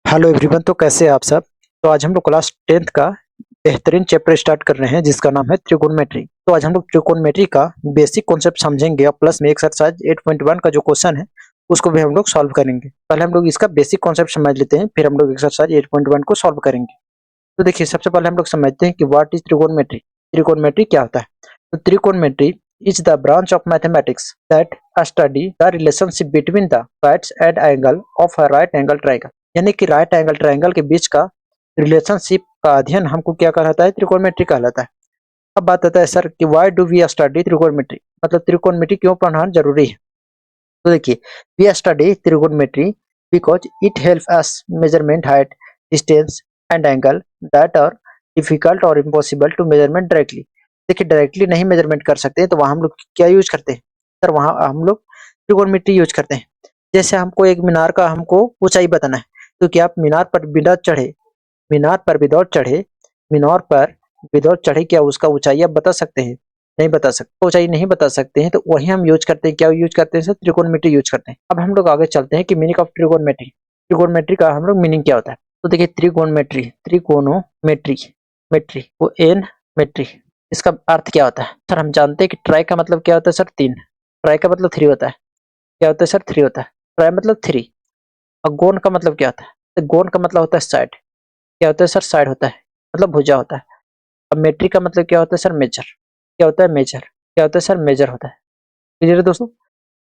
Hello everyone. तो कैसे हैं आप सब। तो आज हम लोग क्लास 10th का बेहतरीन चैप्टर स्टार्ट कर रहे हैं जिसका नाम है त्रिकोणमिति। तो आज हम लोग त्रिकोणमिति का बेसिक कॉन्सेप्ट समझेंगे और प्लस में एक्सरसाइज 8.1 का जो क्वेश्चन है उसको भी हम लोग सॉल्व करेंगे। पहले हम लोग इसका बेसिक कॉन्सेप्ट समझ लेते हैं, फिर हम लोग एक्सरसाइज 8.1 को सॉल्व करेंगे। तो देखिए, सबसे पहले हम लोग समझते हैं कि व्हाट इज त्रिकोणमिति। त्रिकोणमिति क्या होता है। तो त्रिकोणमिति is the branch of mathematics that study the relationship between the sides and angle of a right angle triangle. यानी कि राइट एंगल ट्रायंगल के बीच का रिलेशनशिप का अध्ययन हमको क्या कहलाता है, त्रिकोणमिति कहलाता है। अब बात आता है सर कि व्हाई डू वी स्टडी त्रिकोणमिति, मतलब त्रिकोणमिति क्यों पढ़ना जरूरी है। तो देखिए, वी स्टडी त्रिकोणमिति because it help us measurement height, distance and angle that are difficult और इम्पॉसिबल टू मेजरमेंट डायरेक्टली। देखिए, डायरेक्टली नहीं मेजरमेंट कर सकते तो वहां हम लोग क्या यूज करते हैं सर, वहां हम लोग त्रिकोणमिति यूज करते हैं। जैसे हमको एक मीनार का हमको ऊंचाई बताना है, तो क्या आप मीनार पर विदाउट चढ़े क्या उसका ऊंचाई आप बता सकते हैं? नहीं बता सकते। ऊंचाई नहीं बता सकते हैं तो वही हम यूज करते हैं, क्या यूज करते हैं सर, त्रिकोणमिति यूज करते हैं। अब हम लोग आगे चलते हैं कि मीनिंग ऑफ त्रिकोणमिति। त्रिकोणमिति का हम लोग मीनिंग क्या होता है। तो देखिए, त्रिकोणमिति मेट्री वो एन मेट्री, इसका अर्थ क्या होता है सर। हम जानते हैं कि ट्राई का मतलब क्या होता है सर, 3। ट्राई का मतलब 3 होता है। क्या होता है सर, 3 होता है। ट्राई मतलब 3। और गोन का मतलब क्या होता है, तो गोन का मतलब होता है साइड। क्या होता है सर, साइड होता है, मतलब भुजा होता है। अब मेट्रिक का मतलब क्या होता है सर, मेजर। क्या होता है, मेजर। क्या होता है सर, मेजर होता है। क्लियर है दोस्तों।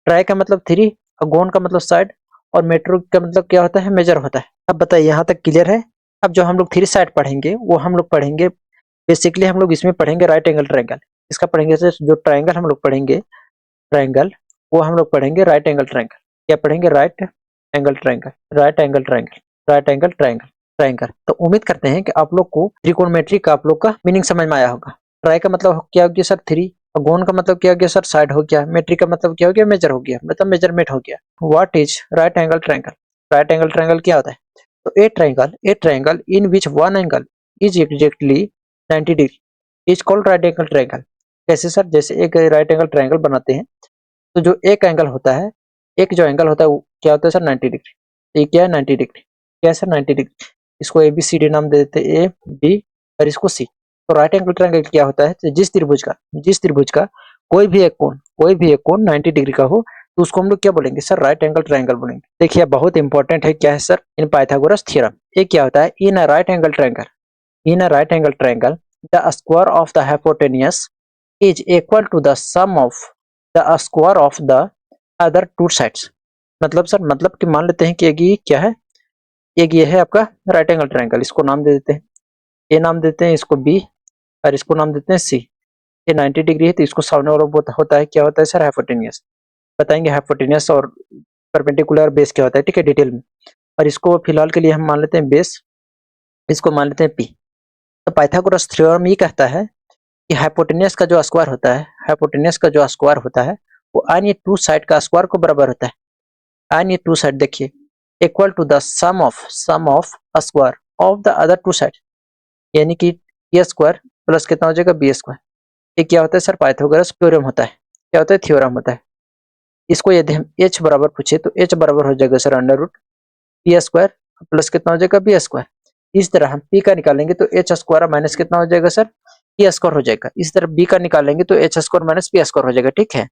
ट्राई का मतलब 3 और गोन का मतलब साइड और मेट्रिक का मतलब क्या होता है, मेजर होता है। अब बताइए, यहाँ तक क्लियर है। अब जो हम लोग 3 साइड पढ़ेंगे वो हम लोग पढ़ेंगे बेसिकली, हम लोग इसमें पढ़ेंगे राइट एंगल ट्रायंगल। इसका पढ़ेंगे सर, जो ट्रायंगल हम लोग पढ़ेंगे ट्रायंगल, वो हम लोग पढ़ेंगे राइट एंगल ट्रायंगल। क्या पढ़ेंगे, right angle triangle, right angle triangle, right angle triangle, triangle. तो उम्मीद करते हैं कि आप लोग को त्रिकोणमिति का आप लोग का मीनिंग समझ में आया होगा। ट्राई का मतलब क्या हो गया सर, 3। और गोन का मतलब क्या हो गया सर, साइड हो गया। मेट्रिक का मतलब क्या हो गया, मेजर हो गया, मतलब मेजरमेंट हो गया। What is right angle triangle. Right angle triangle क्या होता है। तो ए triangle in which one angle is exactly 90 degree is called right angle triangle. कैसे सर, जैसे एक राइट एंगल ट्रायंगल बनाते हैं तो जो एक एंगल होता है, एक जो एंगल होता है वो क्या होता है सर, 90 डिग्री। ये क्या है, 90 डिग्री। क्या है सर, 90 डिग्री। इसको ए बी सी डी नाम दे देते हैं, ए बी और इसको सी। तो राइट एंगल ट्रायंगल क्या होता है, तो जिस त्रिभुज का कोई भी एक कोण 90 डिग्री का हो तो उसको हम लोग क्या बोलेंगे सर, राइट एंगल ट्रायंगल बोलेंगे। देखिए, बहुत इंपॉर्टेंट है, क्या है सर, इन पाइथागोरस थ्योरम। ये क्या होता है, in a right angle triangle, the square of the hypotenuse is equal to the sum of the square of the other two sides। मतलब सर, मतलब कि मान लेते हैं कि एक ये क्या है, एक ये है आपका राइट एंगल ट्रायंगल। इसको नाम दे देते हैं, ए नाम देते हैं इसको बी और इसको नाम देते हैं सी। ये 90 डिग्री है तो इसको सामने वाला होता है, क्या होता है सर, हाइपोटेन्यूज। बताएंगे हाइपोटेन्यूज और परपेंडिकुलर बेस क्या होता है, ठीक है, डिटेल में। और इसको फिलहाल के लिए हम मान लेते हैं बेस, इसको मान लेते हैं पी। तो पाइथागोरस थ्योरम ये कहता है कि हाइपोटेन्यूज का जो स्क्वायर होता है वो अन्य टू साइड का स्क्वायर को बराबर होता है। अन्य टू साइड देखिए, equal to the sum of square of the other two side. यानी कि ए स्क्वायर प्लस कितना हो जाएगा, बी स्क्वायर। ये क्या होता है सर, पाइथागोरस थ्योरम होता है। क्या होता है, थ्योरम होता है। इसको यदि हम एच बराबर पूछे तो एच बराबर हो जाएगा sir under root P square plus कितना हो जाएगा, बी स्क्वायर। इस तरह हम पी का निकालेंगे तो एच स्क्वायर माइनस कितना हो जाएगा सर, पी स्क्वायर हो जाएगा। इस तरह बी का निकालेंगे तो H square minus P square हो जाएगा, ठीक है।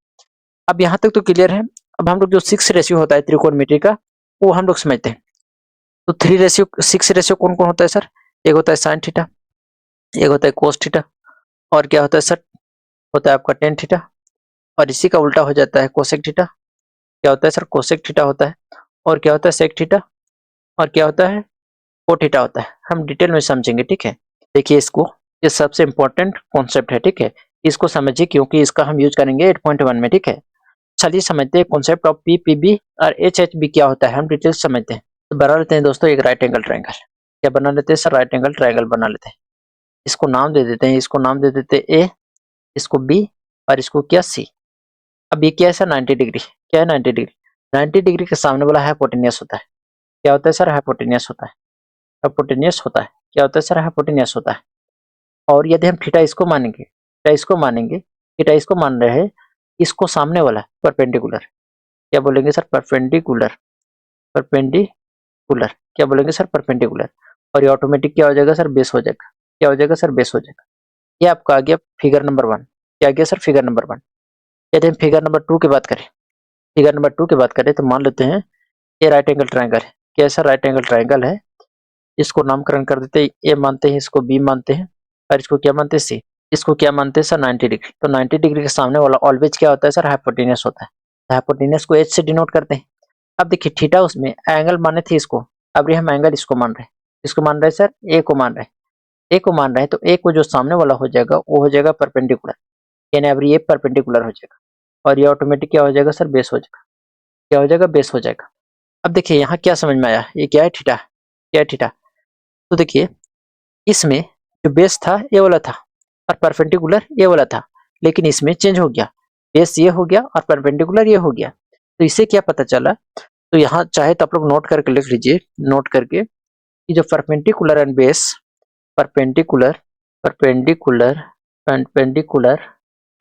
अब यहाँ तक तो क्लियर है। अब हम लोग जो 6 रेशियो होता है त्रिकोणमिति का वो हम लोग समझते हैं। तो 6 रेशियो कौन कौन होता है सर, एक होता है साइन थीटा, एक होता है कोस थीटा, और क्या होता है सर, होता है आपका टेन थीटा, और इसी का उल्टा हो जाता है कोसेक थीटा। क्या होता है सर, कोसेक थीटा होता है, और क्या होता है सेक थीटा, और क्या होता है को थीटा होता है। हम डिटेल में समझेंगे, ठीक है। देखिए इसको, ये सबसे इंपॉर्टेंट कॉन्सेप्ट है, ठीक है। इसको समझिए क्योंकि इसका हम यूज करेंगे 8.1 में, ठीक है। चलिए समझते हैं concept of P P B और एच एच बी क्या होता है, हम डिटेल समझते हैं। तो बना लेते हैं दोस्तों एक राइट एंगल ट्रायंगल। क्या बना लेते हैं सर, राइट एंगल ट्रायंगल बना लेते हैं। इसको नाम दे देते हैं, इसको नाम दे देते हैं ए, इसको बी और इसको क्या सी। अब ये क्या है सर, 90 डिग्री। क्या है, 90 डिग्री। 90 डिग्री के सामने वाला हाइपोटेन्यूस होता है। क्या होता है सर, हाइपोटेन्यूस होता है। हाइपोटेन्यूस होता है। क्या होता है सर, हाइपोटेन्यूस होता है। और यदि हम थीटा इसको मानेंगे, थीटा इसको मान रहे हैं, इसको सामने वाला परपेंडिकुलर। क्या बोलेंगे सर, परपेंडिकुलर, परपेंडिकुलर परपेंडिकुलर, क्या बोलेंगे सर परपेंडिकुलर, और ये ऑटोमेटिक क्या हो जाएगा सर बेस हो जाएगा, क्या हो जाएगा सर बेस हो जाएगा। ये आपका आ गया फिगर नंबर 1, क्या आ गया सर फिगर नंबर 1। यदि हम फिगर नंबर 2 की बात करें, फिगर नंबर 2 की बात करें तो मान लेते हैं ये राइट एंगल ट्रायंगल है, कैसा राइट एंगल ट्रायंगल है, इसको नामकरण कर देते हैं, ए मानते हैं, इसको बी मानते हैं, और इसको क्या मानते हैं सी, इसको क्या मानते हैं सर 90 डिग्री। तो 90 डिग्री के सामने वाला ऑलवेज क्या होता है सर हाइपोटेनस होता है, हाइपोटेनस को एच से डिनोट करते हैं। अब देखिए थीटा उसमें एंगल माने थे इसको, अब ये हम एंगल इसको मान रहे हैं, इसको मान रहे हैं सर ए को मान रहे हैं, ए को मान रहे हैं, तो ए को जो सामने वाला हो जाएगा वो हो जाएगा परपेंडिकुलर, यानी अब ये परपेंडिकुलर हो जाएगा, और ये ऑटोमेटिक क्या हो जाएगा सर बेस हो जाएगा, क्या हो जाएगा बेस हो जाएगा। अब देखिए यहाँ क्या समझ में आया, ये क्या है थीटा, क्या है थीटा। तो देखिए इसमें जो बेस था ये वाला था और परपेंडिकुलर ये वाला था, लेकिन इसमें चेंज हो गया, बेस ये हो गया और परपेंडिकुलर ये हो गया। तो इससे क्या पता चला, तो यहाँ चाहे तो आप लोग नोट करके लिख लीजिए, नोट करके कि जो perpendicular and base, perpendicular perpendicular perpendicular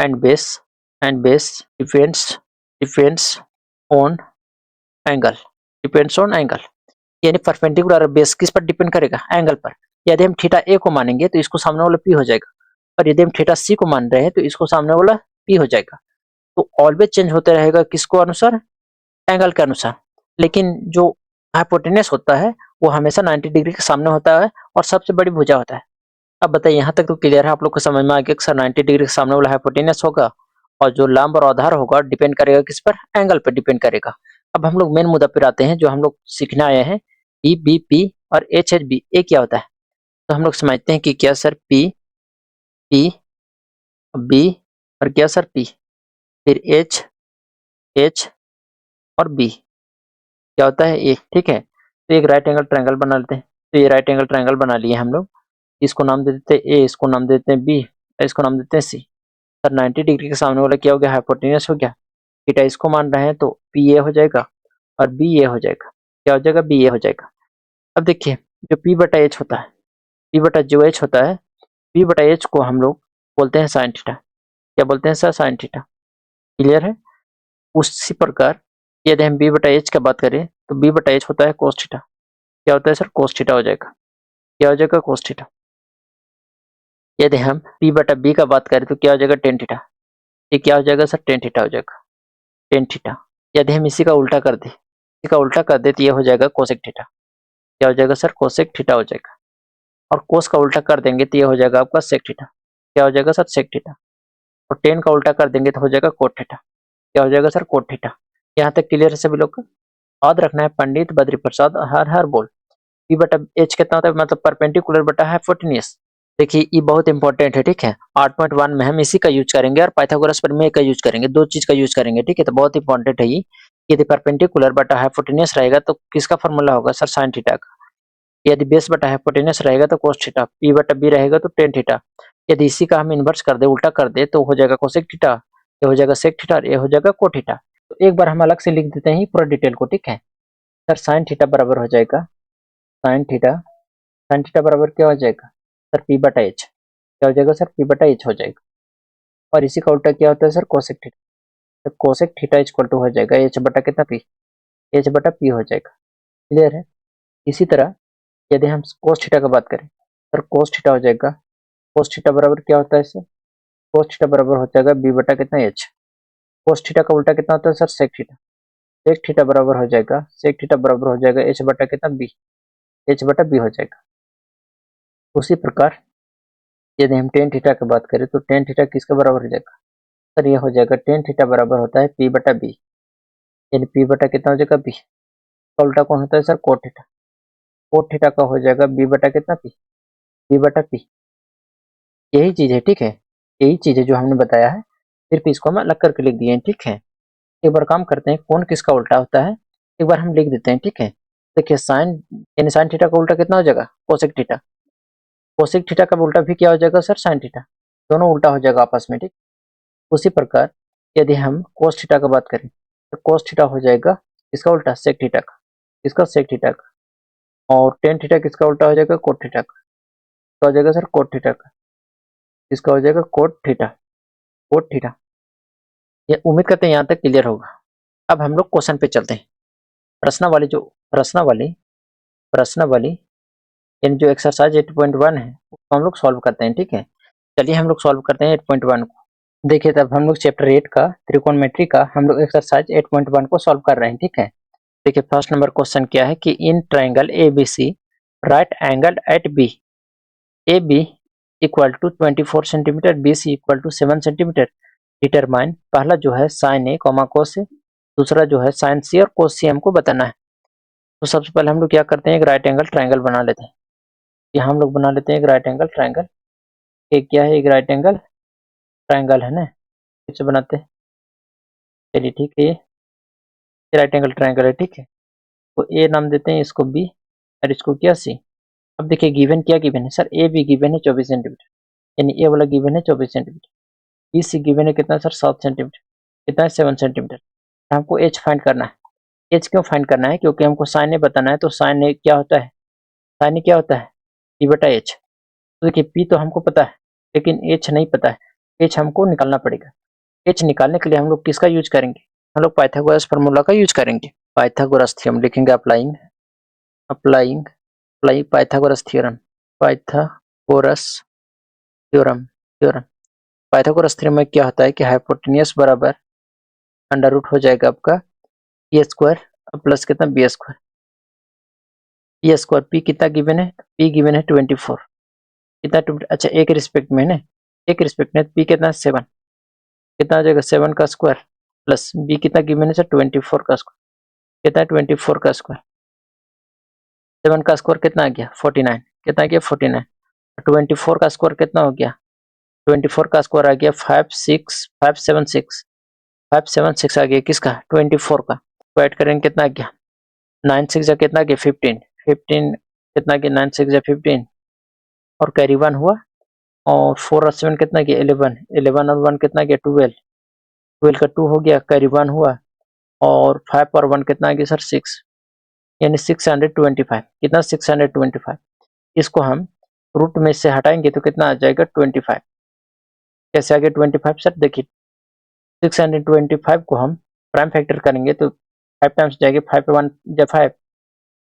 and base depends depends on angle, depends on angle, यानी परपेंडिकुलर और बेस किस पर डिपेंड करेगा, एंगल पर। यदि हम थीटा ए को मानेंगे तो इसको सामने वाला पी हो जाएगा, और यदि हम थीटा सी को मान रहे हैं तो इसको सामने वाला पी हो जाएगा। तो ऑलवेज चेंज होते रहेगा किसको अनुसार, एंगल के अनुसार, लेकिन जो हाइपोटेनस होता है वो हमेशा 90 डिग्री के सामने होता है और सबसे बड़ी भुजा होता है। अब बताइए यहाँ तक तो क्लियर है, आप लोग को समझ में आ गया कि सर 90 डिग्री के सामने वाला हाइपोटेनस होगा, और जो लंब और आधार होगा डिपेंड करेगा किस पर, एंगल पर डिपेंड करेगा। अब हम लोग मेन मुद्दा पर आते हैं जो हम लोग सीखने आए हैं, पी बी पी और एच एच बी, ए क्या होता है। तो हम लोग समझते हैं कि क्या सर पी, पी बी और क्या सर पी, फिर एच, एच और बी क्या होता है ए, ठीक है। तो एक राइट एंगल ट्रायंगल बना लेते हैं, तो ये राइट एंगल ट्रायंगल बना लिए हम लोग, इसको नाम दे देते हैं ए, इसको नाम दे देते हैं बी, इसको नाम देते हैं सी। सर 90 डिग्री के सामने वाला क्या हो गया, हाइपोटेनस हो गया, थीटा इसको मान रहे हैं तो पी ए हो जाएगा और बी ए हो जाएगा, क्या हो जाएगा बी ए हो जाएगा। अब देखिए जो पी बटा एच होता है, पी बटा जो एच होता है, पी बटा एच को हम लोग बोलते हैं साइन थीटा, क्या बोलते हैं सर साइन थीटा, क्लियर है। उसी प्रकार यदि हम बी बटा एच का बात करें तो बी बटा एच होता है कोस थीटा, क्या होता है सर कोस थीटा हो जाएगा, क्या हो जाएगा कोस थीटा। यदि हम पी बटा बी का बात करें तो क्या हो जाएगा टेन थीटा, ये क्या हो जाएगा सर टेन थीटा हो जाएगा, टेन थीटा। यदि हम इसी का उल्टा कर दें, इसी का उल्टा कर दे तो ये हो जाएगा कोसेक थीटा, क्या हो जाएगा सर कोसेक थीटा हो जाएगा, और कोस का उल्टा कर देंगे तो ये हो जाएगा आपका सेक थीटा, क्या हो जाएगा सर सेक थीटा, और टेन का उल्टा कर देंगे तो हो जाएगा कोट थीटा, क्या हो जाएगा सर कोट थीटा। यहाँ तक क्लियर है सभी लोग का। याद रखना है पंडित बद्री प्रसाद हर हर बोल, पी बटा एच कितना होता है, मतलब परपेंडिकुलर बटा हाइपोटेन्यूज। देखिए ये बहुत इंपॉर्टेंट है, ठीक है। 8.1 में हम इसी का यूज करेंगे और पाइथागोरस प्रमेय का यूज करेंगे, दो चीज का यूज करेंगे, ठीक है। तो बहुत इंपॉर्टेंट है ये, यदि परपेंडिकुलर बटा हाइपोटेन्यूज रहेगा तो किसका फॉर्मूला होगा सर साइन थीटा का, यदि बेस बटा हाइपोटेन्यूज रहेगा तो कोस थीटा, पी बटा बी रहेगा तो टेन थीटा। यदि इसी का हम इन्वर्स कर दे, उल्टा कर दे, तो हो जाएगा कोसेक थीटा, ये हो जाएगा सेक थीटा, ये हो जाएगा कोट थीटा। तो एक बार हम अलग से लिख देते हैं पूरा डिटेल को, ठीक है। सर साइन थीटा बराबर हो जाएगा, साइन थीटा, साइन थीटा बराबर क्या हो जाएगा सर पी बटा एच, क्या हो जाएगा सर पी बटा एच हो जाएगा, और इसी का उल्टा क्या होता है सर कोसेक थीटा, तो कोसेक थीटा इक्वल टू हो जाएगा एच बटा कितना पी, एच बटा पी हो जाएगा, क्लियर है। इसी तरह यदि हम कोस थीटा का बात करें, सर कोस थीटा हो जाएगा, कोस थीटा बराबर क्या होता है सर, कोस थीटा बराबर हो जाएगा बी बटा कितना एच, कोस थीटा का उल्टा कितना होता है sir sec theta, sec theta बराबर हो जाएगा, सेक थीटा बराबर हो जाएगा एच बटा कितना बी, एच बटा बी हो जाएगा। उसी प्रकार यदि हम टेन थीटा की बात करें तो टेन थीटा किसके बराबर हो जाएगा सर, ये हो जाएगा टेन थीटा बराबर होता है पी बटा बी, यानी पी बटा कितना हो जाएगा बी, का उल्टा कौन होता है sir cot theta, cot theta का हो जाएगा बी बटा कितना पी, बी बटा पी। यही चीज है, ठीक है, यही चीज है जो हमने बताया है, सिर्फ इसको हम अलग करके लिख दिए हैं, ठीक है। एक बार काम करते हैं, कौन किसका उल्टा होता है एक बार हम लिख देते हैं, ठीक है। देखिए साइन, यानी साइन थीटा का उल्टा कितना हो जाएगा कोसेक थीटा, कोसेक थीटा का उल्टा भी क्या हो जाएगा सर साइन थीटा, दोनों उल्टा हो जाएगा आपस में, ठीक। उसी प्रकार यदि हम कोस थीटा का बात करें तो कोस थीटा हो जाएगा इसका उल्टा सेक थीटा का, इसका सेक थीटा का, और टेन थीटा किसका उल्टा हो जाएगा कोट थीटा का, तो हो जाएगा सर कोट थीटा का, इसका हो जाएगा कोट थीटा, कोट थीटा। ये उम्मीद करते हैं यहाँ तक क्लियर होगा। अब हम लोग क्वेश्चन पे चलते हैं, प्रश्नावली जो प्रश्नावली प्रश्नावली यानी जो एक्सरसाइज 8.1 है उसको हम लोग सॉल्व करते हैं। ठीक है, चलिए हम लोग सॉल्व करते हैं 8.1 को। देखिए तब हम लोग चैप्टर 8 का त्रिकोणमिति का हम लोग एक्सरसाइज 8.1 को सॉल्व कर रहे हैं। ठीक है, देखिए फर्स्ट नंबर क्वेश्चन क्या है कि in triangle ABC right angle at B, A B equal to 24 centimetre, B C equal to 7 centimetre, determine. पहला जो है साइन ए कॉमा कोस ए, दूसरा जो है साइन सी और कोस सी हमको बताना है। तो सबसे पहले हम लोग क्या करते हैं, एक राइट एंगल ट्राइंगल बना लेते हैं। यहाँ हम लोग बना लेते हैं एक राइट एंगल ट्राइंगल। एक क्या है, एक राइट एंगल ट्राइंगल है ना, इसे बनाते हैं। चलिए ठीक है, ये राइट एंगल ट्राइंगल है। ठीक है, तो ए नाम देते हैं इसको बी और इसको क्या सी। अब देखिए गिवन क्या गिवन है सर, ए बी गिवन है 24 सेंटीमीटर, यानी ए वाला गिवन है 24 सेंटीमीटर, बी सी गिवन है कितना सर 7 सेंटीमीटर, कितना है 7 सेंटीमीटर। हमको एच फाइंड करना है। एच क्यों फाइंड करना है, क्योंकि हमको साइन ए बताना है। तो साइन ए क्या होता है, साइन ए क्या होता है पी बटा एच। तो देखिए पी तो हमको पता है लेकिन एच नहीं पता है, एच हमको निकालना पड़ेगा। एच निकालने के लिए हम लोग किसका यूज करेंगे, हम लोग पाइथागोरस फार्मूला का यूज करेंगे। पाइथागोरस थ्योरम लिखेंगे, applying applying apply Pythagoras theorem, Pythagoras theorem theorem. Pythagoras theorem में क्या होता है कि हाइपोटेनियस बराबर अंडर रूट हो जाएगा आपका ए स्क्वायर प्लस कितना B square. P square P कितना गिवन है, पी गिवन है 24, कितना 20, अच्छा एक रिस्पेक्ट में है, एक रिस्पेक्ट में पी कितना 7, कितना आ जाएगा 7 का स्क्वायर प्लस बी कितना गिवन है सर 24 का स्क्वायर, कितना है 24 का स्क्वायर, 7 का स्क्वायर कितना आ गया 49, कितना आ गया 49, 24 का स्क्वायर कितना हो गया, 24 का स्क्वायर आ गया 56576, 576 आ गया किसका 24 का। तो ऐड करेंगे कितना आ गया 9 6 जा कितना आ गया 15, 15 कितना आ गया 9 6 जा 15 और कैरी 1 हुआ, और 4 और 7 कितना गया 11, 11 और 1 कितना गया 12, 12 का 2 हो गया, कैरी 1 हुआ, और 5 और 1 कितना आ गया सर 6, यानी 625, कितना 625। इसको हम रूट में से हटाएंगे तो कितना आ जाएगा 25। कैसे आ गया 25 सर, देखिए 625 को हम प्राइम फैक्टर करेंगे तो 5 टाइम्स जाएंगे, 5 1 जा 5,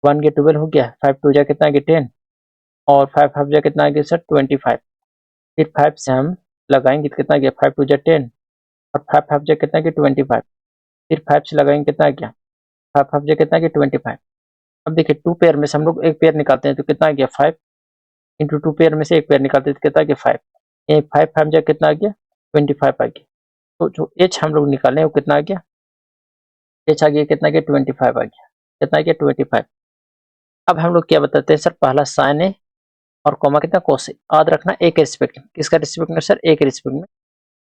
1 के 12 हो गया, 5 2 जा कितना आ गया 10, और 5 5 जा कितना आ गया सर 25। फिर 5 से हम लगाएंगे तो कितना आ गया 5 2 जा 10, और 5 5 जा कितना आ गया 25। फिर 5 से लगाएंगे कितना आ गया 5 5 जा कितना आ गया 25। अब देखिए 2 पेयर में से हम लोग एक पेयर निकालते हैं तो कितना आ गया 5, इंटू 2 पेयर में से एक पेयर निकालते हैं तो कितना आ गया 5, ये 5 5 जा कितना आ गया 25 आ गया। तो जो एच हम लोग निकाले वो कितना आ गया, एच आ गया कितना गया 25 आ गया, कितना गया 25। अब हम लोग क्या बताते हैं सर, पहला साइन ए और कॉमा कितना कोस ए, याद रखना एक रिस्पेक्ट में, किसका रिस्पेक्ट में सर एक रिस्पेक्ट में।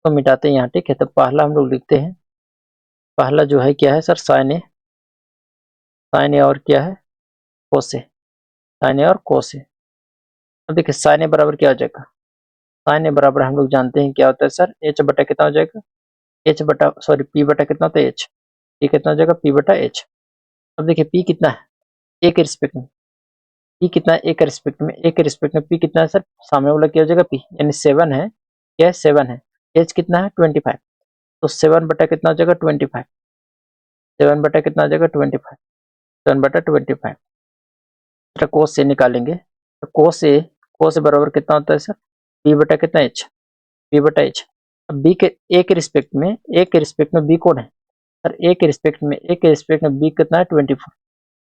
तो मिटाते हैं यहाँ, ठीक है। तो पहला हम लोग लिखते हैं, पहला जो है क्या है सर साइन ए, साइन ए और क्या है कोस ए, साइन ए और कोस ए। अब देखिए साइन ए बराबर क्या हो जाएगा, साइन ए बराबर हम लोग जानते हैं क्या होता है सर, एच बटा कितना हो जाएगा, एच बटा सॉरी पी बटा कितना होता है एच, पी कितना हो जाएगा पी बटा एच। अब देखिए पी कितना है एक रिस्पेक्ट में, पी कितना है एक रिस्पेक्ट में, एक रिस्पेक्ट में पी कितना है सर, सामने वाला क्या हो जाएगा पी, यानी 7 है, क्या है 7 है, एच कितना है 25, तो 7 बटा कितना हो जाएगा 25, 7 बटा कितना हो जाएगा 25, 7 बटा 25। कोस से निकालेंगे तो कोस से बराबर कितना होता है सर, बी बटा कितना एच, बी बटा एच। अब बी के एक रिस्पेक्ट में, एक रिस्पेक्ट में बी कौन है सर, एक रिस्पेक्ट में, एक रिस्पेक्ट में बी कितना है 24,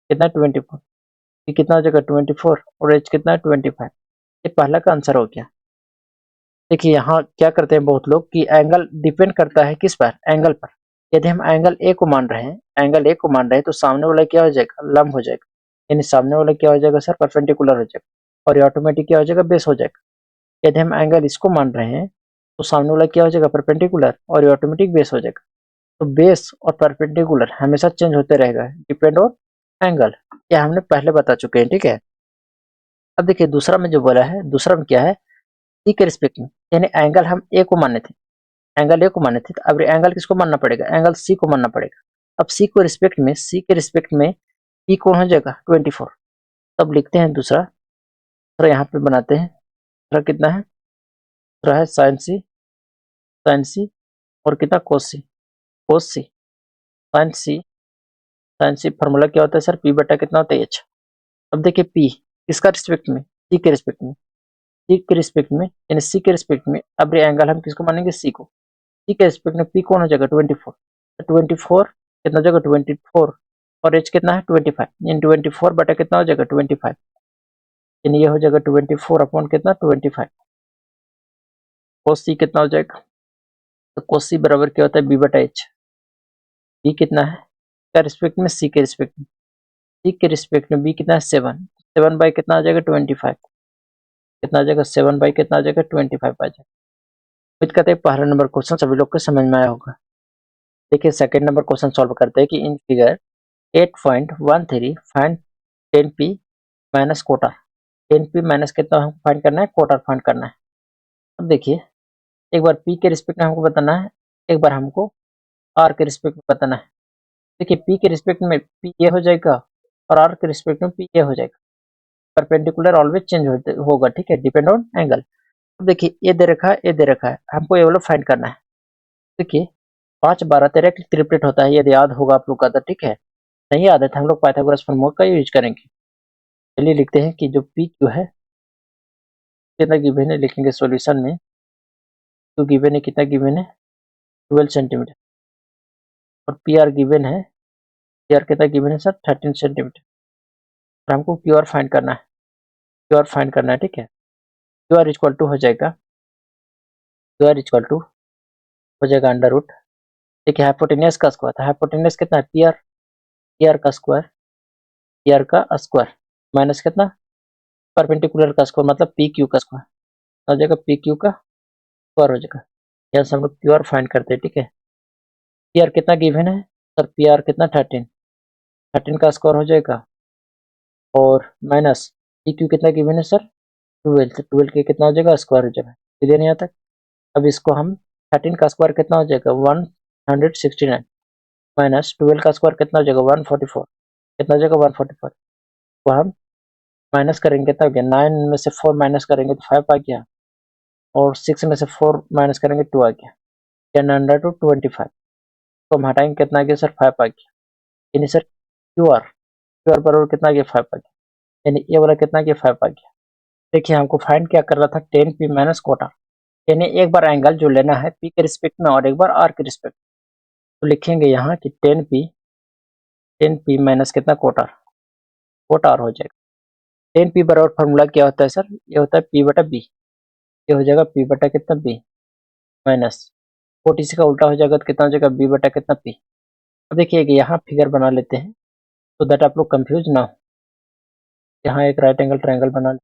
कितना है 24, बी कितना हो जाएगा 24 और एच कितना है 25। ये पहला का आंसर हो गया। देखिए यहाँ क्या करते हैं बहुत लोग कि एंगल डिपेंड करता है किस पर, एंगल पर। यदि हम एंगल ए को मान रहे हैं, एंगल ए को मान रहे हैं तो सामने वाला क्या हो जाएगा लंब हो जाएगा, यानी सामने वाला क्या हो जाएगा सर परपेंडिकुलर हो जाएगा, और ये ऑटोमेटिक क्या हो जाएगा बेस हो जाएगा। यदि हम एंगल इसको मान रहे हैं तो सामने वाला क्या हो जाएगा परपेंडिकुलर और ये ऑटोमेटिक बेस हो जाएगा। तो बेस और परपेंडिकुलर हमेशा चेंज होते रहेगा, डिपेंड ऑन एंगल, यह हमने पहले बता चुके हैं, ठीक है। अब देखिए दूसरा में जो बोला है, दूसरा में क्या है सी के रिस्पेक्ट में, यानी एंगल हम ए को माने थे, एंगल ए को माने थे, तो अब एंगल किसको मानना पड़ेगा, एंगल सी को मानना पड़ेगा। अब सी को रिस्पेक्ट में, सी के रिस्पेक्ट में पी कौन हो जाएगा 24। तब लिखते हैं दूसरा, दूसरा यहाँ पे बनाते हैं, दूसरा कितना है, दूसरा है साइन सी, साइन सी और कितना कोस सी, कोस सी, साइन सी, साइन सी फार्मूला क्या होता है सर पी बटा कितना होता है एच, अब देखिए पी किसका रिस्पेक्ट में, सी के रिस्पेक्ट में, सी के रिस्पेक्ट में यानी सी के रिस्पेक्ट में अब एंगल हम किसको मानेंगे, सी को। सी के रिस्पेक्ट में पी कौन हो जाएगा 24, 24 कितना हो जाएगा 24 और एच कितना है 25 यानी 24 बटा कितना हो जाएगा 25 यानी ये हो जाएगा 24 अपॉन कितना 25 कोस सी कितना हो जाएगा, तो कोस सी बराबर क्या होता है बी बटा एच। बी कितना है का रिस्पेक्ट में, सी के रिस्पेक्ट में, सी के रिस्पेक्ट में बी कितना है 7, 7 बाई कितना आ जाएगा 25 कितना आ जाएगा 7 बाई कितना आ जाएगा 25 आ जाएगा। उम्मीद करते हैं पहला नंबर क्वेश्चन सभी लोग को समझ में आया होगा। देखिए सेकंड नंबर क्वेश्चन सॉल्व करते हैं कि in figure 8.13 find 10p minus कोटर, 10p माइनस कितना हमको फाइंड करना है, कोटर फाइंड करना है। अब देखिए एक बार p के रिस्पेक्ट में हमको बताना है, एक बार हमको r के रिस्पेक्ट में बताना है। देखिए p के रिस्पेक्ट में p ये हो जाएगा और r के रिस्पेक्ट में p ये हो जाएगा। परपेंडिकुलर ऑलवेज चेंज होगा, ठीक है, डिपेंड ऑन एंगल। अब देखिए ये दे रखा है, ये दे रखा है, हमको ये वाला फाइंड करना है। देखिए 5 12 13 ट्रिपलेट होता है, यदि याद होगा आप लोग का तो ठीक है, नहीं याद है तो हम लोग पाइथागोरस फॉर्मूला का यूज करेंगे। चलिए लिखते हैं कि जो पी क्यू है कितना गिवन है, लिखेंगे सॉल्यूशन में क्यू गिवन है, कितना गिवन है 12 सेंटीमीटर और पी आर गिवन है, पी आर कितना गिवन है सर 13 सेंटीमीटर। और हमको क्यू आर फाइंड करना है, क्यू आर फाइंड करना है, ठीक है। क्यू आर इक्वल टू हो जाएगा, क्यू आर इक्वल टू हो जाएगा अंडर रूट, देखिए हाइपोटेनियस का स्क्वायर था, हाइपोटेनियस कितना है पी आर, पी आर का स्क्वायर, पी आर का स्क्वायर माइनस कितना परपेंडिकुलर का स्क्वायर मतलब पी क्यू का स्क्वायर हो जाएगा, पी क्यू का स्क्वायर हो जाएगा। यहाँ से हम लोग पी आर फाइंड करते हैं, ठीक है। पी आर कितना गिवन है सर, पी आर कितना 13, 13 का स्क्वायर हो जाएगा और माइनस पी क्यू कितना गिवन है सर 12, तो 12 के कितना हो जाएगा स्क्वायर हो जाएगा, क्लियर यहाँ तक। अब इसको हम 13 का स्क्वायर कितना हो जाएगा 169 माइनस 12 का स्क्वायर कितना हो जाएगा 144, कितना हो जाएगा 144, तो हम माइनस करेंगे कितना हो गया 9 में से 4 माइनस करेंगे तो 5 आ गया और 6 में से 4 माइनस करेंगे 2 आ गया, 10/25 तो हम हटाएंगे कितना आ गया सर 5 आ गया। यानी सर क्यू आर बराबर कितना आ गया 5 आ गया, यानी ये वाला कितना आ गया 5 आ गया। देखिए हमको फाइंड क्या कर रहा था 10p माइनस कोटा, यानी एक बार एंगल जो लेना है p के रिस्पेक्ट में और एक बार r के रिस्पेक्ट, तो लिखेंगे यहाँ कि 10p माइनस कितना कोटा, कोटा r हो जाएगा। 10p बराबर फार्मूला क्या होता है सर, ये होता है p बटा b, ये हो जाएगा p बटा कितना b माइनस 40 का उल्टा हो जाएगा तो कितना हो जाएगा b बटा कितना p। अब देखिए यहाँ फिगर बना लेते हैं तो दैट आप लोग कंफ्यूज ना हो। यहाँ एक राइट एंगल ट्रायंगल बना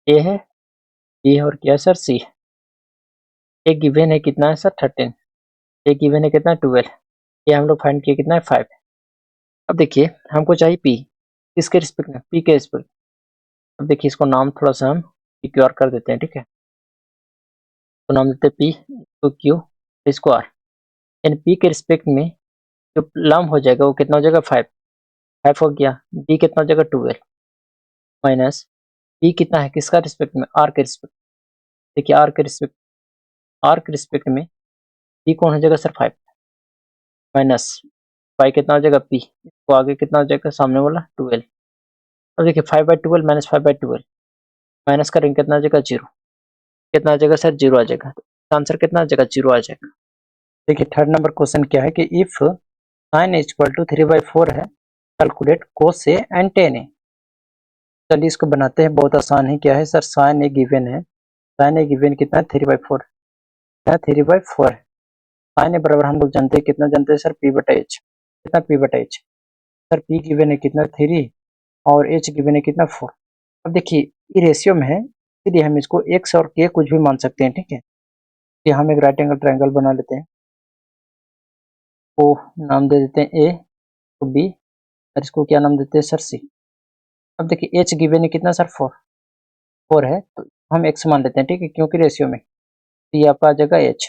ए है, बी है और क्या है सर सी है। एक गिवन है कितना है सर 13, एक गिवन है कितना 12, ये हम लोग फाइंड किए कितना है 5। अब देखिए हमको चाहिए पी किसके रिस्पेक्ट में, पी के रिस्पेक्ट। अब देखिए इसको नाम थोड़ा सा हम पी क्यू आर कर देते हैं, ठीक है, तो नाम देते हैं पी तो क्यू इसको आर, यानी पी के रिस्पेक्ट में जो लम हो जाएगा वो कितना हो जाएगा 5, 5 हो गया। बी कितना हो जाएगा 12 माइनस पी कितना है किसका रिस्पेक्ट में, आर के रिस्पेक्ट। देखिए आर के रिस्पेक्ट, आर के रिस्पेक्ट में पी कौन हो जाएगा सर 5 माइनस 5 कितना हो जाएगा पी, तो आगे कितना हो जाएगा सामने वाला 12। अब देखिए 5/12 माइनस 5/12 माइनस करेंगे कितना आ जाएगा 0, कितना आ जाएगा सर 0 आ जाएगा, तो आंसर कितना आ जाएगा 0 आ जाएगा। देखिए थर्ड नंबर क्वेश्चन क्या है कि इफ sin इक्वल टू 3/4 है calculate cos A and tan ए। चलिए इसको बनाते हैं, बहुत आसान है। क्या है सर, साइन ए गिवन है, साइन ए गिवन कितना है 3/4, क्या 3/4 है। साइन ए बराबर हम लोग जानते हैं, कितना जानते हैं सर p बटा एच, कितना p बटा एच, सर p गिवन है कितना 3 और h गिवन है कितना 4। अब देखिए ये रेशियो में है इसलिए हम इसको x और k कुछ भी मान सकते हैं, ठीक है। ये हम एक राइट एंगल ट्रायंगल बना लेते हैं, को नाम दे देते हैं a, तो b और इसको क्या नाम देते हैं सर c। अब देखिए h गिवन है कितना सर 4 है, तो हम x मान लेते हैं, ठीक है, क्योंकि रेशियो में, तो ये आपका आ जाएगा h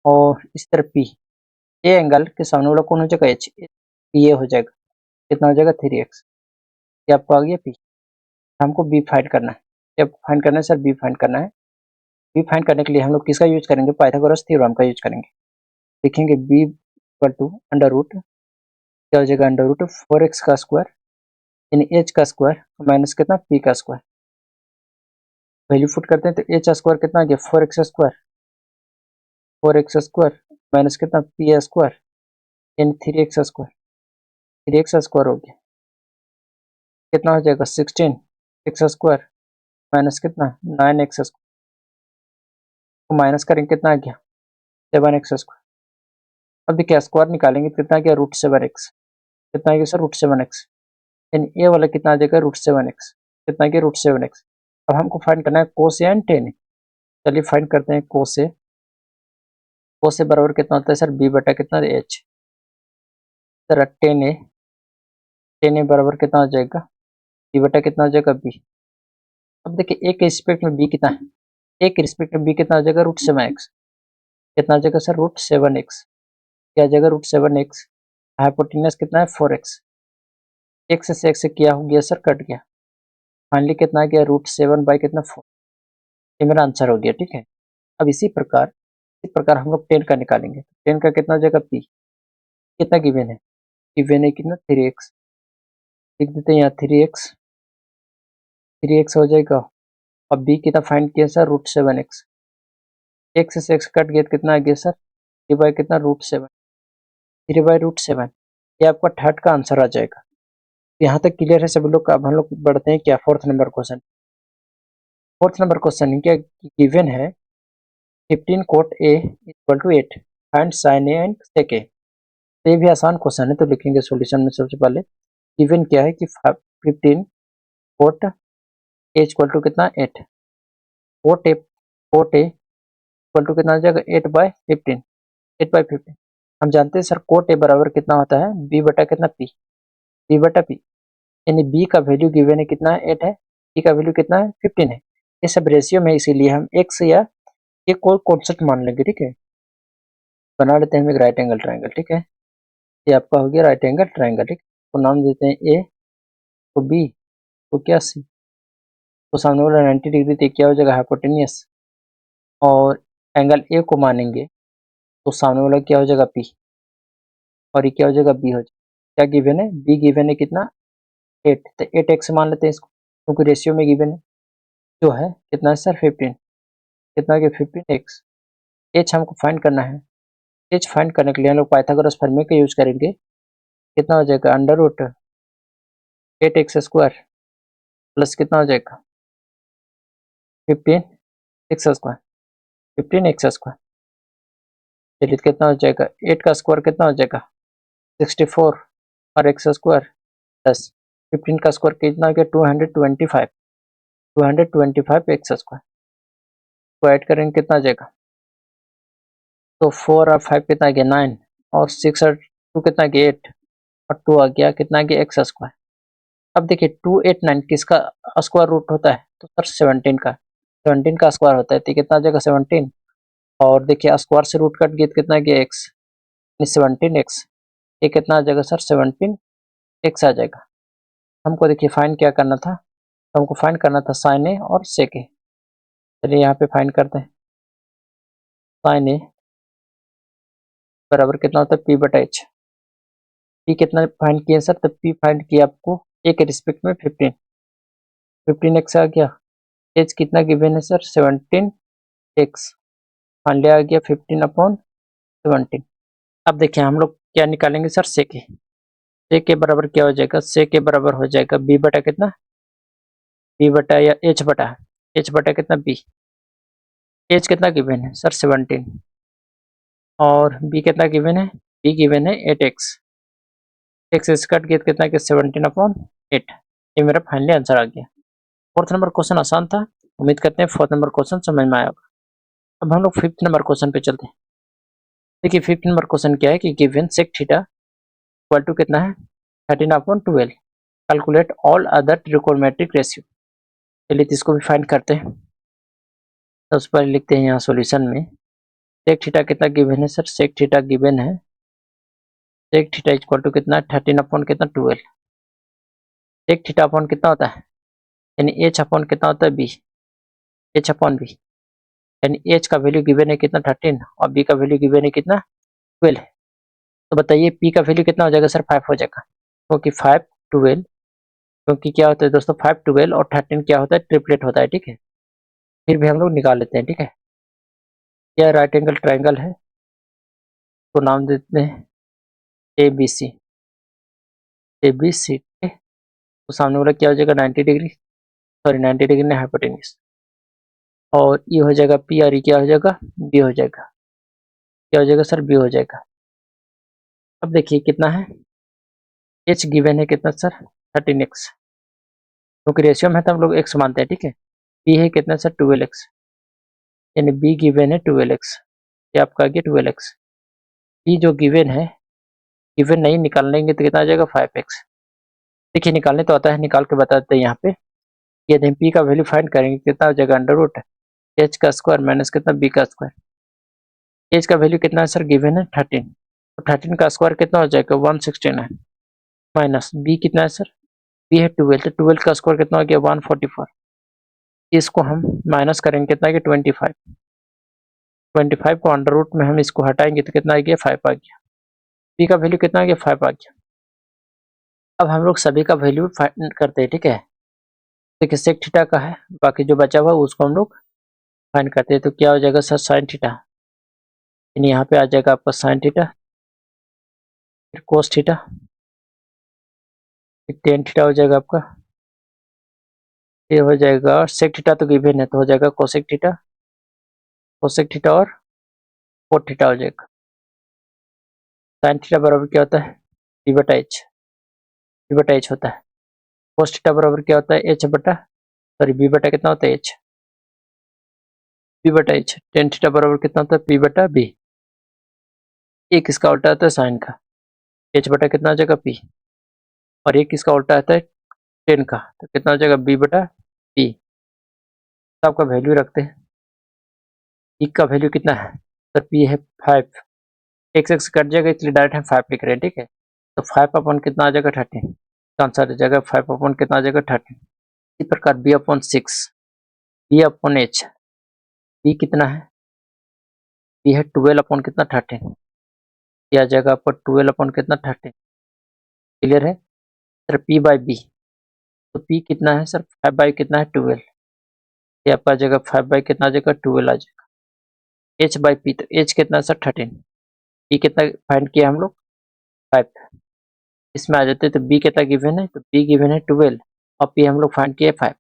और इस तरफ p, ए एंगल के सामने वाला कौन हो जाएगा h, ये हो जाएगा कितना हो जाएगा 3x, ये आपको आ गया p। हमको b फाइंड करना है, जब फाइंड करना है सर b फाइंड करना है। b फाइंड करने के लिए हम लोग किसका यूज करेंगे, पाइथागोरस थ्योरम का यूज करेंगे। लिखेंगे b equal to under root, क्या हो जाएगा अंडर रूट 4x का स्क्वायर यानी एच का स्क्वायर माइनस कितना पी का स्क्वायर, वैल्यू पुट करते हैं तो एच स्क्वायर कितना आ गया 4x स्क्वायर माइनस कितना पी स्क्वायर यानी 3x स्क्वायर हो गया, कितना हो जाएगा 16x स्क्वायर माइनस कितना 9x स्क्वायर, तो माइनस करेंगे कितना आ गया 7x स्क्वायर। अब देखिए स्क्वायर निकालेंगे कितना आ गया √7x, कितना आ गया सर √7x, यानी ए वाला कितना आ जाएगा √7x, कितना आ गया √7x। अब हमको फाइंड करना है कोस एंड टेन। चलिए फाइंड करते हैं कोस ए। कोस ए बराबर कितना होता है सर बी बटा कितना एच, सर टेन ए बराबर कितना हो जाएगा बी बटा कितना हो जाएगा बी। अब देखिए ए के रिस्पेक्ट में बी कितना है, ए के रिस्पेक्ट में बी कितना आ जाएगा √7x, कितना आ जाएगा सर √7x, क्या आ जाएगा √7x। हाइपोटेनस कितना है 4x, एक्स से एक्स से क्या हो गया सर कट गया, फाइनली कितना आ गया √7 बाई कितना 4, ये मेरा आंसर हो गया। ठीक है, अब इसी प्रकार हम लोग 10 का निकालेंगे। 10 का कितना हो जाएगा पी, कितना गिवन है, गिवन है कितना 3x, लिख देते हैं यहाँ 3x हो जाएगा। अब बी कितना फाइंड किया सर √7x, एक्स से एक्स कट गया कितना आ गया सर 3 बाई कितना √7, 3 बाई √7, ये आपका थर्ड का आंसर आ जाएगा। यहाँ तक क्लियर है सभी लोग का। अब हम लोग बढ़ते हैं क्या fourth number question. Fourth number question क्या गिवन है 15 cot A equal to 8, find sin A and sec A। तो ये भी आसान क्वेश्चन है, तो लिखेंगे सॉल्यूशन में सबसे पहले गिवन क्या है कि 15 cot A इक्वल टू कितना 8, cot A इक्वल टू कितना आ जाएगा 8/15, 8/15। हम जानते हैं सर cot A बराबर कितना होता है b बटा कितना p, b बटा p, यानी b का वैल्यू गिवन है कितना है 8 है, p का वैल्यू कितना है 15 है। ये सब रेशियो में, इसीलिए हम x या ये कोई कॉन्सेप्ट मान लेंगे। ठीक है, बना लेते हैं हम एक राइट एंगल ट्राइंगल। ठीक है, ये आपका हो गया राइट एंगल ट्राइंगल। ठीक, तो नाम देते हैं ए, तो बी, तो क्या सी, तो सामने वाला 90 डिग्री तो क्या हो जाएगा हाइपोटेनियस, और एंगल ए को मानेंगे तो सामने वाला क्या हो जाएगा पी, और ये क्या हो जाएगा बी हो जाएगा। क्या गिवन है बी गिवन है कितना 8, तो 8x मान लेते हैं इसको क्योंकि रेशियो में गिवन है, जो है कितना है सर 15, कितना हो गया 15x। एच हमको फाइंड करना है, एच फाइंड करने के लिए हम लोग पाइथागोरस फॉर्मूले का यूज करेंगे। कितना हो जाएगा √8x² प्लस कितना हो जाएगा 15x², 15x², चलिए कितना हो जाएगा 8 का स्क्वायर कितना हो जाएगा 64 और x² प्लस 15 का स्क्वायर कितना हो गया 225, 225x² को ऐड करेंगे कितना आ जाएगा, तो 4 और 5 कितना आ गया 9, और 6 और 2 कितना आ गया 8, और 2 आ गया कितना आ गया x²। अब देखिए 289 किसका स्क्वायर रूट होता है, तो सर 17 का स्क्वायर होता है, तो कितना आ जाएगा 17, और देखिए स्क्वायर से रूट कट गया तो कितना आ गया x, 17x, ये कितना आ जाएगा सर 17x आ जाएगा। हमको देखिए फाइंड क्या करना था, तो हमको फाइंड करना था sin A और sec A। चलिए यहाँ पे फाइंड करते हैं, sin A बराबर कितना होता है p बटा h, p कितना फाइंड किया सर, तो p फाइंड किया आपको a के रिस्पेक्ट में 15x आ गया, h कितना गिवन है सर 17x, मान लिया आ गया 15/17। अब देखिए हम लोग क्या निकालेंगे sir sec A, sec A बराबर क्या हो जाएगा, sec A बराबर हो जाएगा b बटा कितना, b बटा या h बटा कितना b, h कितना गिवन है सर 17, और b कितना गिवन है, b गिवन है 8x, x कट गया कितना कि 17/8, ये मेरा फाइनली आंसर आ गया। फोर्थ नंबर क्वेश्चन आसान था, उम्मीद करते हैं फोर्थ नंबर क्वेश्चन समझ में आया होगा। अब हम लोग फिफ्थ नंबर क्वेश्चन पे चलते हैं। देखिए फिफ्थ नंबर क्वेश्चन क्या है कि given sec theta equal to कितना है 13/12, calculate all other trigonometric ratio. चलिए इसको भी फाइंड करते हैं। सबसे पहले लिखते हैं यहाँ सॉल्यूशन में सेक थीटा कितना गिवन है सर, सेक थीटा गिवन है, सेक थीटा इक्वल टू कितना 13/12, सेक थीटा अपॉन कितना होता है, यानी एच अपॉन कितना होता है बी, एच अपॉन बी, यानी एच का वैल्यू गिवन है कितना 13 और बी का वैल्यू गिवन है कितना 12 है। तो बताइए पी का वैल्यू कितना हो जाएगा सर 5 हो जाएगा, क्योंकि 5 12 क्योंकि क्या होता है दोस्तों 5 12 और 13 क्या होता है ट्रिपलेट होता है, ठीक है। फिर भी हम लोग निकाल लेते हैं, ठीक है। यह राइट एंगल ट्रायंगल है, तो नाम देते हैं A B C, A B C, ठीक है। तो सामने वाला क्या हो जाएगा 90 डिग्री, सॉरी 90 डिग्री नहीं, हाइपोटेन्यूज। और ये हो जाएगा पी और ये क्या हो जाएगा बी हो जाएगा, क्या हो जाएगा सर बी हो जाएगा। अब देखिए कितना है, एच गिवन है कितना सर 13x, क्योंकि रेशियो में है तो हम लोग x मानते हैं, ठीक है। बी है कितना सर 12x, यानी बी गिवन है 12x, ये आपका आ गया 12x। बी जो गिवन है, गिवन नहीं निकाल लेंगे तो कितना आ जाएगा 5x। देखिए निकालने तो आता है, निकाल के बता देते हैं यहाँ पे। यदि हम पी का वैल्यू फाइंड करेंगे कितना हो जाएगा अंडर रूट एच का स्क्वायर माइनस कितना बी का स्क्वायर। एच का वैल्यू कितना है सर गिवन है 13, तो 13 का स्क्वायर कितना हो जाएगा 169 माइनस बी कितना है सर, बी है 12, तो 12 का स्क्वायर कितना हो गया 144। इसको हम माइनस करेंगे कितना है 25, 25 को अंडर रूट में हम इसको हटाएंगे तो कितना आ गया 5 आ गया। बी का वैल्यू कितना आ गया 5 आ गया। अब हम लोग सभी का वैल्यू फाइंड करते हैं, ठीक है। देखिए सेक थीटा का है, बाकी जो बचा हुआ उसको हम लोग फाइंड करते हैं, तो क्या हो जाएगा सर साइन थीटा, यानी यहाँ पे आ जाएगा आपका साइन थीटा, फिर कोस थीटा, फिर टेन थीटा हो जाएगा आपका, ये हो जाएगा सेक थीटा तो गिवन है तो हो जाएगा कोसेक थीटा, कोसेक थीटा और कोट थीटा हो जाएगा। साइन थीटा बराबर क्या होता है बी बटा एच, बी बटा एच होता है। कोस थीटा बराबर क्या होता है एच बटा, सॉरी बी बटा कितना होता है एच, बी बटा एच। टेन थीटा बराबर कितना होता है पी बटा बी, एक इसका उल्टा आता है साइन का, एच बटा कितना हो जाएगा पी, और एक इसका उल्टा आता है टेन का, तो कितना हो जाएगा बी बटा पी। तो आपका वैल्यू रखते हैं, पी का वैल्यू कितना है सर पी है 5, एक्स एक्स कट जाएगा इसलिए डायरेक्ट हम 5 लिख रहे हैं, ठीक है। तो 5 अपॉन कितना आ जाएगा 13, तो आंसर आ जाएगा 5 अपॉन कितना आ जाएगा 13। इसी प्रकार B upon 6, B upon H, B कितना है, बी है 12 अपॉन कितना 13, ये आ जाएगा आपका 12 अपॉन कितना 13, क्लियर है सर। पी बाई बी, तो पी कितना है सर 5 बाई कितना है 12, ये आपका आ जाएगा 5 बाई कितना आ जाएगा 12 आ जाएगा। एच बाई पी, तो एच कितना है सर 13, पी कितना फाइंड किया हम लोग 5, इसमें आ जाते तो बी कितना गिवन है, तो बी गिवन है 12 और पी हम लोग फाइंड किए 5,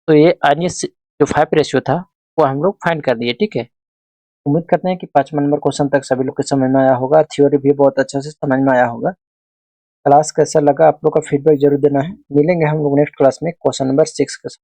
तो ये अन्य जो 5 रेशियो था वो हम लोग फाइंड कर दिए, ठीक है। उम्मीद करते हैं कि 5 नंबर क्वेश्चन तक सभी लोग को समझ में आया होगा, थ्योरी भी बहुत अच्छे से समझ में आया होगा। क्लास कैसा लगा आप लोग का फीडबैक जरूर देना है। मिलेंगे हम लोग नेक्स्ट क्लास में क्वेश्चन नंबर 6 के साथ।